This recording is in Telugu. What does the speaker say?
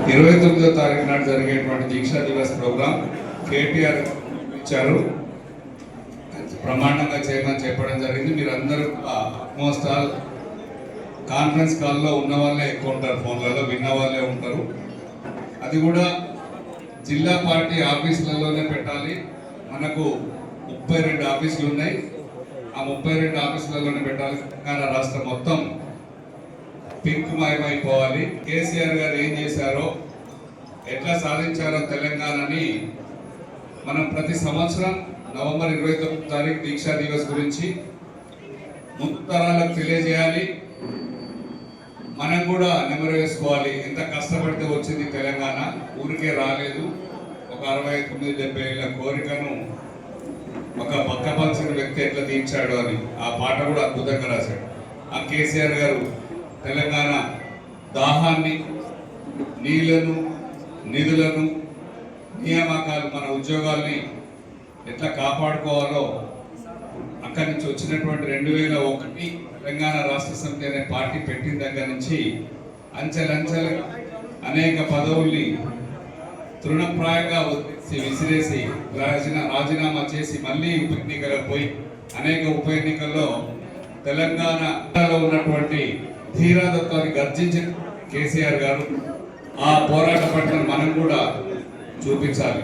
29వ తారీఖు నాడు జరిగేటువంటి దీక్షా దివస్ ప్రోగ్రాం కేటీఆర్ ఇచ్చారు. ప్రమాణంగా చేయమని చెప్పడం జరిగింది. మీరందరూ ఆల్మోస్ట్ ఆల్ కాన్ఫరెన్స్ కాల్లో ఉన్న వాళ్ళే ఎక్కువ ఉంటారు, ఫోన్లలో విన్న వాళ్ళే ఉంటారు. అది కూడా జిల్లా పార్టీ ఆఫీసులలోనే పెట్టాలి. మనకు 32 ఆఫీసులు ఉన్నాయి. ఆ 32 ఆఫీసులలోనే పెట్టాలి. తెలంగాణ రాష్ట్రం మొత్తం పింక్ మయమైపోవాలి. కేసీఆర్ గారు ఏం చేశారో, ఎట్లా సాధించారో తెలంగాణని మనం ప్రతి సంవత్సరం నవంబర్ 29వ తారీఖు దీక్షా దివస్ గురించి ముందు తరాలకు తెలియజేయాలి. మనం కూడా నెమరు వేసుకోవాలి. ఎంత కష్టపడితే వచ్చింది తెలంగాణ, ఊరికే రాలేదు. ఒక 69-70 ఏళ్ళ కోరికను ఒక పక్కపల్సిన వ్యక్తి ఎట్లా తీర్చాడు అని ఆ పాట కూడా అద్భుతంగా రాశాడు. ఆ కేసీఆర్ గారు తెలంగాణ దాహాన్ని, నీళ్లను, నిధులను, నియామకాలు, మన ఉద్యోగాల్ని ఎట్లా కాపాడుకోవాలో అక్కడి నుంచి వచ్చినటువంటి 2001 తెలంగాణ రాష్ట్ర సమితి అనే పార్టీ పెట్టిన దగ్గర నుంచి అంచెలంచెలు అనేక పదవుల్ని తృణప్రాయంగా విసిరేసి రాజీనామా చేసి మళ్ళీ ఉప ఎన్నికలకు పోయి అనేక ఉప ఎన్నికల్లో తెలంగాణలో ఉన్నటువంటి ధీరాదత్వాన్ని గర్జించిన కేసీఆర్ గారు ఆ పోరాట పట్ల మనం కూడా చూపించాలి.